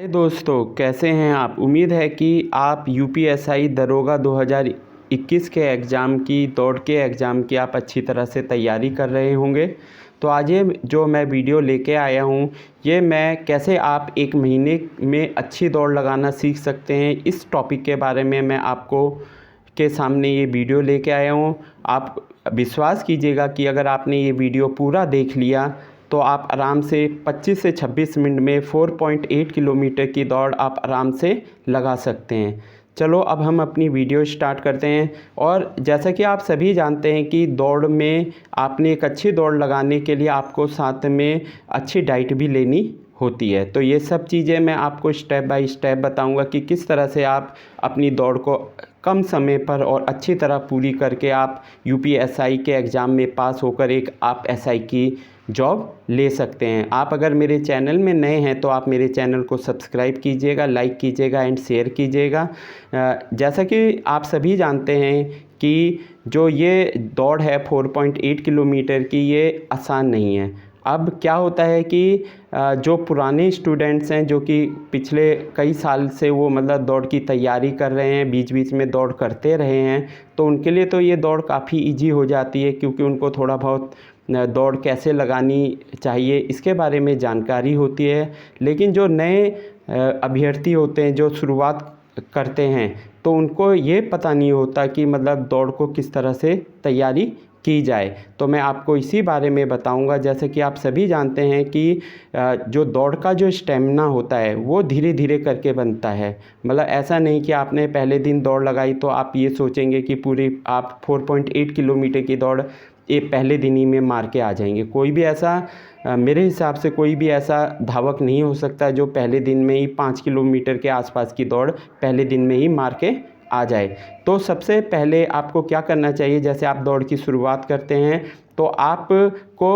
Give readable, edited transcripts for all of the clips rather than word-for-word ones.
दोस्तों, कैसे हैं आप। उम्मीद है कि आप यूपीएसआई दरोगा 2021 के एग्ज़ाम की दौड़ के एग्ज़ाम की आप अच्छी तरह से तैयारी कर रहे होंगे। तो आज ये जो मैं वीडियो लेके आया हूँ, ये मैं कैसे आप एक महीने में अच्छी दौड़ लगाना सीख सकते हैं, इस टॉपिक के बारे में मैं आपको के सामने ये वीडियो लेके आया हूँ। आप विश्वास कीजिएगा कि अगर आपने ये वीडियो पूरा देख लिया तो आप आराम से 25 से 26 मिनट में 4.8 किलोमीटर की दौड़ आप आराम से लगा सकते हैं। चलो अब हम अपनी वीडियो स्टार्ट करते हैं। और जैसा कि आप सभी जानते हैं कि दौड़ में आपने एक अच्छी दौड़ लगाने के लिए आपको साथ में अच्छी डाइट भी लेनी होती है। तो ये सब चीज़ें मैं आपको स्टेप बाय स्टेप बताऊंगा कि किस तरह से आप अपनी दौड़ को कम समय पर और अच्छी तरह पूरी करके आप यूपीएसआई के एग्ज़ाम में पास होकर एक आप एसआई की जॉब ले सकते हैं। आप अगर मेरे चैनल में नए हैं तो आप मेरे चैनल को सब्सक्राइब कीजिएगा, लाइक कीजिएगा एंड शेयर कीजिएगा। जैसा कि आप सभी जानते हैं कि जो ये दौड़ है 4.8 किलोमीटर की, ये आसान नहीं है। अब क्या होता है कि जो पुराने स्टूडेंट्स हैं जो कि पिछले कई साल से वो मतलब दौड़ की तैयारी कर रहे हैं, बीच बीच में दौड़ करते रहे हैं, तो उनके लिए तो ये दौड़ काफ़ी इजी हो जाती है, क्योंकि उनको थोड़ा बहुत दौड़ कैसे लगानी चाहिए इसके बारे में जानकारी होती है। लेकिन जो नए अभ्यर्थी होते हैं जो शुरुआत करते हैं, तो उनको ये पता नहीं होता कि मतलब दौड़ को किस तरह से तैयारी की जाए। तो मैं आपको इसी बारे में बताऊंगा। जैसे कि आप सभी जानते हैं कि जो दौड़ का जो स्टेमिना होता है वो धीरे धीरे करके बनता है। मतलब ऐसा नहीं कि आपने पहले दिन दौड़ लगाई तो आप ये सोचेंगे कि पूरी आप 4.8 किलोमीटर की दौड़ ये पहले दिन ही में मार के आ जाएंगे। कोई भी ऐसा मेरे हिसाब से कोई भी ऐसा धावक नहीं हो सकता जो पहले दिन में ही 5 किलोमीटर के आसपास की दौड़ पहले दिन में ही मार के आ जाए। तो सबसे पहले आपको क्या करना चाहिए, जैसे आप दौड़ की शुरुआत करते हैं तो आपको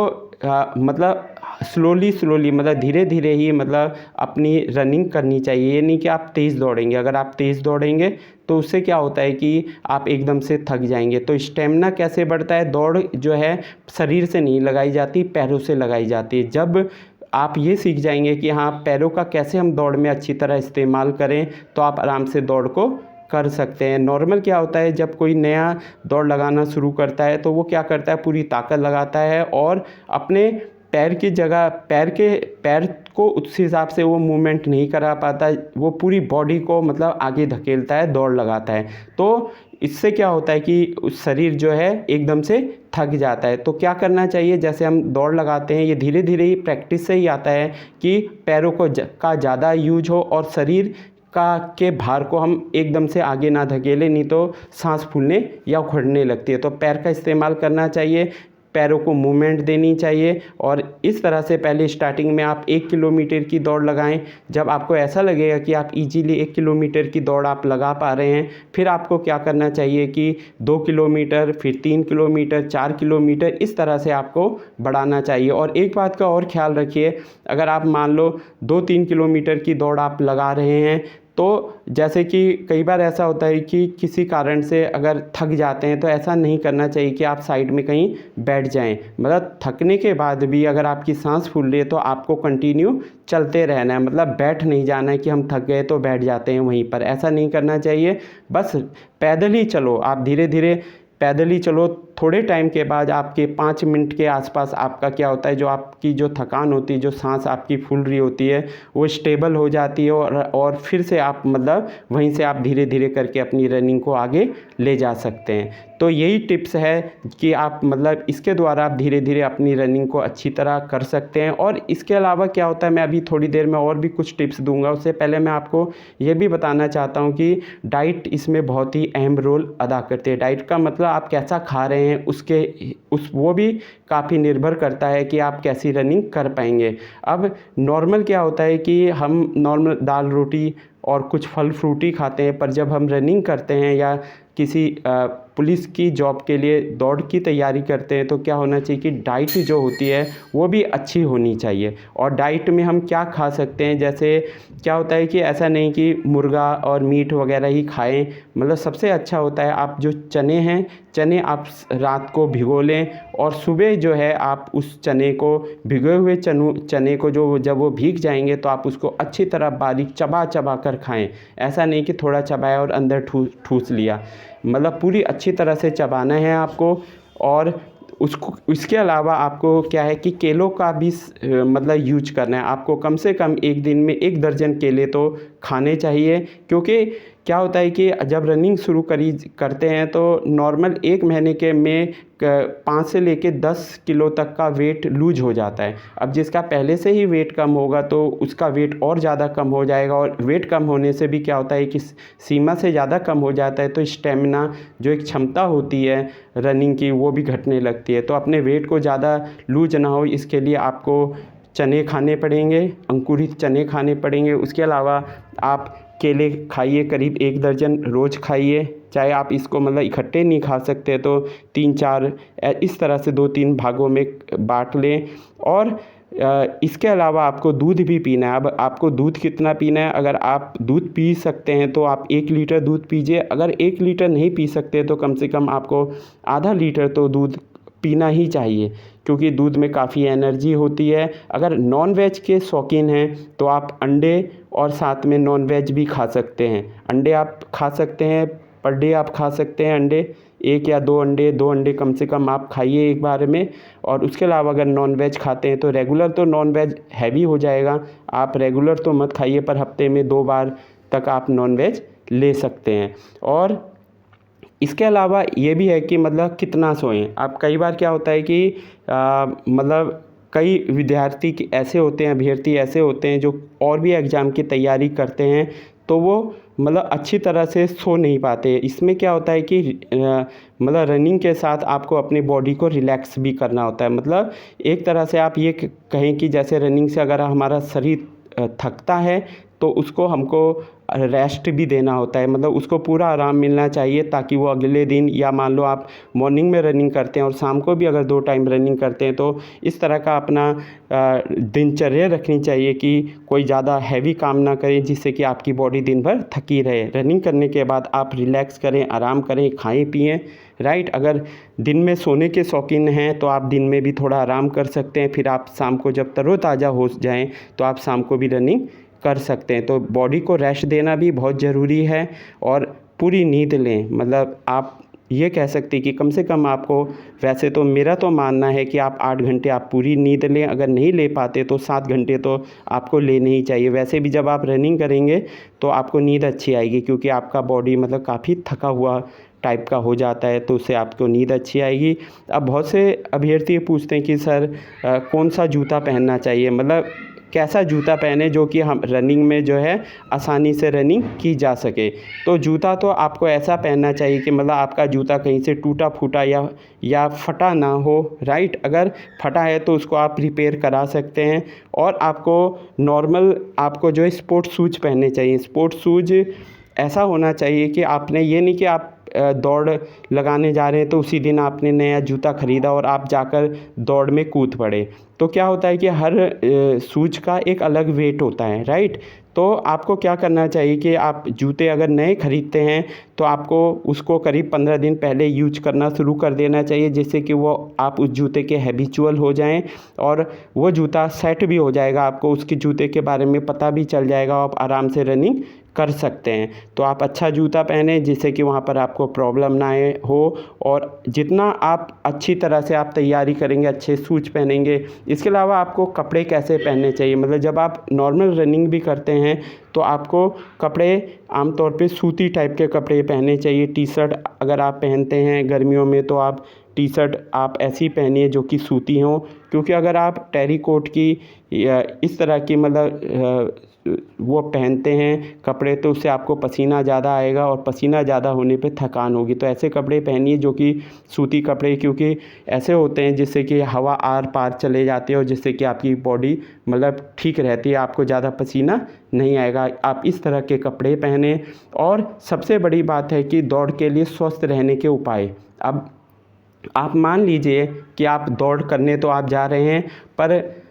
मतलब स्लोली मतलब धीरे धीरे ही मतलब अपनी रनिंग करनी चाहिए। ये नहीं कि आप तेज़ दौड़ेंगे। अगर आप तेज़ दौड़ेंगे तो उससे क्या होता है कि आप एकदम से थक जाएंगे। तो स्टेमिना कैसे बढ़ता है, दौड़ जो है शरीर से नहीं लगाई जाती, पैरों से लगाई जाती है। जब आप ये सीख जाएंगे कि हाँ पैरों का कैसे हम दौड़ में अच्छी तरह इस्तेमाल करें, तो आप आराम से दौड़ को कर सकते हैं। नॉर्मल क्या होता है, जब कोई नया दौड़ लगाना शुरू करता है तो वो क्या करता है, पूरी ताकत लगाता है और अपने पैर की जगह पैर को उस हिसाब से वो मूवमेंट नहीं करा पाता, वो पूरी बॉडी को मतलब आगे धकेलता है, दौड़ लगाता है। तो इससे क्या होता है कि उस शरीर जो है एकदम से थक जाता है। तो क्या करना चाहिए, जैसे हम दौड़ लगाते हैं ये धीरे धीरे ही प्रैक्टिस से ही आता है कि पैरों को का ज़्यादा यूज हो और शरीर के भार को हम एकदम से आगे ना धकेलें, नहीं तो सांस फूलने या उखड़ने लगती है। तो पैर का इस्तेमाल करना चाहिए, पैरों को मूवमेंट देनी चाहिए। और इस तरह से पहले स्टार्टिंग में आप 1 किलोमीटर की दौड़ लगाएं। जब आपको ऐसा लगेगा कि आप इजीली 1 किलोमीटर की दौड़ आप लगा पा रहे हैं, फिर आपको क्या करना चाहिए कि 2 किलोमीटर, फिर 3 किलोमीटर, 4 किलोमीटर, इस तरह से आपको बढ़ाना चाहिए। और एक बात का और ख्याल रखिए, अगर आप मान लो 2-3 किलोमीटर की दौड़ आप लगा रहे हैं, तो जैसे कि कई बार ऐसा होता है कि किसी कारण से अगर थक जाते हैं, तो ऐसा नहीं करना चाहिए कि आप साइड में कहीं बैठ जाएं। मतलब थकने के बाद भी अगर आपकी सांस फूल रही है तो आपको कंटिन्यू चलते रहना है। मतलब बैठ नहीं जाना है कि हम थक गए तो बैठ जाते हैं वहीं पर, ऐसा नहीं करना चाहिए। बस पैदल ही चलो, आप धीरे धीरे पैदल ही चलो। थोड़े टाइम के बाद आपके 5 मिनट के आसपास आपका क्या होता है, जो आपकी जो थकान होती है, जो सांस आपकी फूल रही होती है, वो स्टेबल हो जाती है और फिर से आप मतलब वहीं से आप धीरे धीरे करके अपनी रनिंग को आगे ले जा सकते हैं। तो यही टिप्स है कि आप मतलब इसके द्वारा आप धीरे धीरे अपनी रनिंग को अच्छी तरह कर सकते हैं। और इसके अलावा क्या होता है, मैं अभी थोड़ी देर में और भी कुछ टिप्स दूंगा। उससे पहले मैं आपको ये भी बताना चाहता हूँ कि डाइट इसमें बहुत ही अहम रोल अदा करती है। डाइट का मतलब आप कैसा खा रहे हैं वो भी काफ़ी निर्भर करता है कि आप कैसी रनिंग कर पाएंगे। अब नॉर्मल क्या होता है कि हम नॉर्मल दाल रोटी और कुछ फल फ्रूट ही खाते हैं, पर जब हम रनिंग करते हैं या किसी पुलिस की जॉब के लिए दौड़ की तैयारी करते हैं तो क्या होना चाहिए कि डाइट जो होती है वो भी अच्छी होनी चाहिए। और डाइट में हम क्या खा सकते हैं, जैसे क्या होता है कि ऐसा नहीं कि मुर्गा और मीट वगैरह ही खाएं, मतलब सबसे अच्छा होता है आप जो चने हैं, चने आप रात को भिगो लें और सुबह जो है आप उस चने को, भिगोए हुए चने को जो जब वो भीग जाएंगे तो आप उसको अच्छी तरह बारीक चबा चबा कर खाएं। ऐसा नहीं कि थोड़ा चबाया और अंदर ठूस लिया, मतलब पूरी अच्छी तरह से चबाना है आपको। और उसको, इसके अलावा आपको क्या है कि केलों का भी मतलब यूज करना है। आपको कम से कम एक दिन में 1 दर्जन केले तो खाने चाहिए, क्योंकि क्या होता है कि जब रनिंग शुरू करते हैं तो नॉर्मल 1 महीने के में 5 से लेके 10 किलो तक का वेट लूज हो जाता है। अब जिसका पहले से ही वेट कम होगा तो उसका वेट और ज़्यादा कम हो जाएगा, और वेट कम होने से भी क्या होता है कि सीमा से ज़्यादा कम हो जाता है तो स्टेमिना, जो एक क्षमता होती है रनिंग की, वो भी घटने लगती है। तो अपने वेट को ज़्यादा लूज ना हो इसके लिए आपको चने खाने पड़ेंगे, अंकुरित चने खाने पड़ेंगे। उसके अलावा आप केले खाइए, करीब 1 दर्जन रोज़ खाइए। चाहे आप इसको मतलब इकट्ठे नहीं खा सकते तो 3-4 इस तरह से 2-3 भागों में बांट लें। और इसके अलावा आपको दूध भी पीना है। अब आपको दूध कितना पीना है, अगर आप दूध पी सकते हैं तो आप 1 लीटर दूध पीजिए। अगर 1 लीटर नहीं पी सकते तो कम से कम आपको आधा लीटर तो दूध पीना ही चाहिए, क्योंकि दूध में काफ़ी एनर्जी होती है। अगर नॉन वेज के शौकीन हैं तो आप अंडे और साथ में नॉन वेज भी खा सकते हैं। अंडे आप खा सकते हैं, पर डे आप खा सकते हैं अंडे 1 या 2 अंडे, 2 अंडे कम से कम आप खाइए एक बार में। और उसके अलावा अगर नॉन वेज खाते हैं तो रेगुलर तो नॉन वेज हैवी हो जाएगा, आप रेगुलर तो मत खाइए, पर हफ्ते में 2 बार तक आप नॉन वेज ले सकते हैं। और इसके अलावा ये भी है कि मतलब कितना सोएं। अब कई बार क्या होता है कि मतलब कई विद्यार्थी ऐसे होते हैं, अभ्यर्थी ऐसे होते हैं जो और भी एग्ज़ाम की तैयारी करते हैं तो वो मतलब अच्छी तरह से सो नहीं पाते। इसमें क्या होता है कि मतलब रनिंग के साथ आपको अपनी बॉडी को रिलैक्स भी करना होता है। मतलब एक तरह से आप ये कहें कि जैसे रनिंग से अगर हमारा शरीर थकता है तो उसको हमको रेस्ट भी देना होता है, मतलब उसको पूरा आराम मिलना चाहिए, ताकि वो अगले दिन, या मान लो आप मॉर्निंग में रनिंग करते हैं और शाम को भी अगर 2 टाइम रनिंग करते हैं तो इस तरह का अपना दिनचर्या रखनी चाहिए कि कोई ज़्यादा हैवी काम ना करें जिससे कि आपकी बॉडी दिन भर थकी रहे। रनिंग करने के बाद आप रिलैक्स करें, आराम करें, खाएँ पिएँ, राइट। अगर दिन में सोने के शौकीन हैं तो आप दिन में भी थोड़ा आराम कर सकते हैं, फिर आप शाम को जब तरोताज़ा हो जाएँ तो आप शाम को भी रनिंग कर सकते हैं। तो बॉडी को रेस्ट देना भी बहुत ज़रूरी है और पूरी नींद लें। मतलब आप ये कह सकते हैं कि कम से कम आपको, वैसे तो मेरा तो मानना है कि आप 8 घंटे आप पूरी नींद लें, अगर नहीं ले पाते तो 7 घंटे तो आपको लेने ही चाहिए। वैसे भी जब आप रनिंग करेंगे तो आपको नींद अच्छी आएगी, क्योंकि आपका बॉडी मतलब काफ़ी थका हुआ टाइप का हो जाता है, तो उससे आपको नींद अच्छी आएगी। अब बहुत से अभ्यर्थी पूछते हैं कि सर कौन सा जूता पहनना चाहिए, मतलब कैसा जूता पहने जो कि हम रनिंग में जो है आसानी से रनिंग की जा सके। तो जूता तो आपको ऐसा पहनना चाहिए कि मतलब आपका जूता कहीं से टूटा फूटा या फटा ना हो, राइट। अगर फटा है तो उसको आप रिपेयर करा सकते हैं। और आपको नॉर्मल, आपको जो है स्पोर्ट्स शूज़ पहनने चाहिए। स्पोर्ट्स शूज़ ऐसा होना चाहिए कि आपने ये नहीं कि आप दौड़ लगाने जा रहे हैं तो उसी दिन आपने नया जूता ख़रीदा और आप जाकर दौड़ में कूद पड़े। तो क्या होता है कि हर शूज़ का एक अलग वेट होता है, राइट। तो आपको क्या करना चाहिए कि आप जूते अगर नए ख़रीदते हैं तो आपको उसको करीब 15 दिन पहले यूज करना शुरू कर देना चाहिए, जिससे कि वो आप उस जूते के हैबिचुअल हो जाएं और वो जूता सेट भी हो जाएगा। आपको उसके जूते के बारे में पता भी चल जाएगा, आप आराम से रनिंग कर सकते हैं। तो आप अच्छा जूता पहने जिससे कि वहाँ पर आपको प्रॉब्लम ना आए हो। और जितना आप अच्छी तरह से आप तैयारी करेंगे, अच्छे शूज़ पहनेंगे। इसके अलावा आपको कपड़े कैसे पहनने चाहिए, मतलब जब आप नॉर्मल रनिंग भी करते हैं तो आपको कपड़े आमतौर पे सूती टाइप के कपड़े पहनने चाहिए। टी शर्ट अगर आप पहनते हैं गर्मियों में तो आप टी शर्ट आप ऐसी पहनिए जो कि सूती हो, क्योंकि अगर आप टेरी कोट की या इस तरह की मतलब वो पहनते हैं कपड़े, तो उससे आपको पसीना ज़्यादा आएगा और पसीना ज़्यादा होने पे थकान होगी। तो ऐसे कपड़े पहनिए जो कि सूती कपड़े, क्योंकि ऐसे होते हैं जिससे कि हवा आर पार चले जाती है और जिससे कि आपकी बॉडी मतलब ठीक रहती है, आपको ज़्यादा पसीना नहीं आएगा। आप इस तरह के कपड़े पहने। और सबसे बड़ी बात है कि दौड़ के लिए स्वस्थ रहने के उपाय। अब आप मान लीजिए कि आप दौड़ करने तो आप जा रहे हैं, पर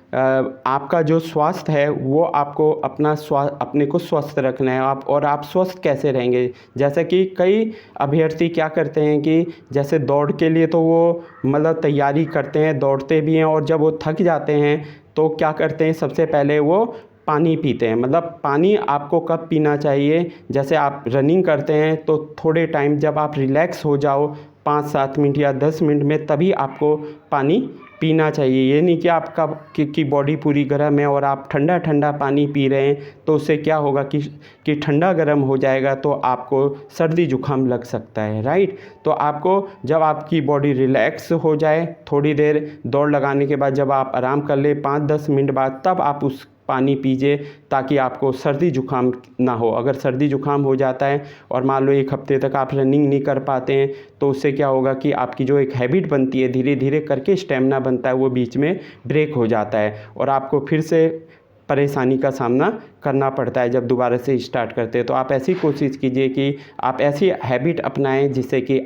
आपका जो स्वास्थ्य है वो आपको अपने को स्वस्थ रखना है। आप स्वस्थ कैसे रहेंगे? जैसे कि कई अभ्यर्थी क्या करते हैं कि जैसे दौड़ के लिए तो वो मतलब तैयारी करते हैं, दौड़ते भी हैं, और जब वो थक जाते हैं तो क्या करते हैं, सबसे पहले वो पानी पीते हैं। मतलब पानी आपको कब पीना चाहिए? जैसे आप रनिंग करते हैं तो थोड़े टाइम जब आप रिलैक्स हो जाओ 5-7 मिनट या 10 मिनट में, तभी आपको पानी पीना चाहिए। ये नहीं कि आपका की बॉडी पूरी गर्म है और आप ठंडा ठंडा पानी पी रहे हैं, तो उससे क्या होगा कि ठंडा गर्म हो जाएगा तो आपको सर्दी जुकाम लग सकता है, राइट। तो आपको जब आपकी बॉडी रिलैक्स हो जाए, थोड़ी देर दौड़ लगाने के बाद जब आप आराम कर ले 5-10 मिनट बाद, तब आप उस पानी पीजिए ताकि आपको सर्दी जुकाम ना हो। अगर सर्दी जुकाम हो जाता है और मान लो 1 हफ्ते तक आप रनिंग नहीं कर पाते हैं, तो उससे क्या होगा कि आपकी जो एक हैबिट बनती है, धीरे धीरे करके स्टेमिना बनता है, वो बीच में ब्रेक हो जाता है और आपको फिर से परेशानी का सामना करना पड़ता है जब दोबारा से स्टार्ट करते हैं। तो आप ऐसी कोशिश कीजिए कि आप ऐसी हैबिट अपनाएं जिससे कि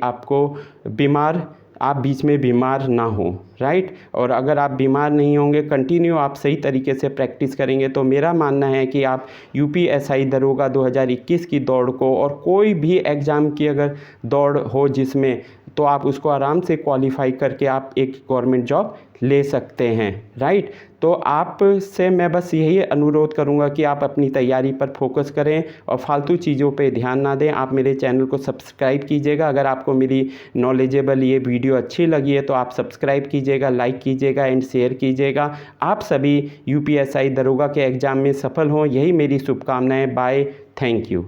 आप बीच में बीमार ना हो, राइट। और अगर आप बीमार नहीं होंगे, कंटिन्यू आप सही तरीके से प्रैक्टिस करेंगे, तो मेरा मानना है कि आप यूपीएसआई दरोगा 2021 की दौड़ को, और कोई भी एग्ज़ाम की अगर दौड़ हो जिसमें, तो आप उसको आराम से क्वालिफाई करके आप एक गवर्नमेंट जॉब ले सकते हैं, राइट। तो आपसे मैं बस यही अनुरोध करूंगा कि आप अपनी तैयारी पर फोकस करें और फालतू चीज़ों पे ध्यान ना दें। आप मेरे चैनल को सब्सक्राइब कीजिएगा। अगर आपको मेरी नॉलेजेबल ये वीडियो अच्छी लगी है तो आप सब्सक्राइब कीजिएगा, लाइक कीजिएगा एंड शेयर कीजिएगा। आप सभी यूपीएसआई दरोगा के एग्ज़ाम में सफल हों, यही मेरी शुभकामनाएँ। Bye, thank you.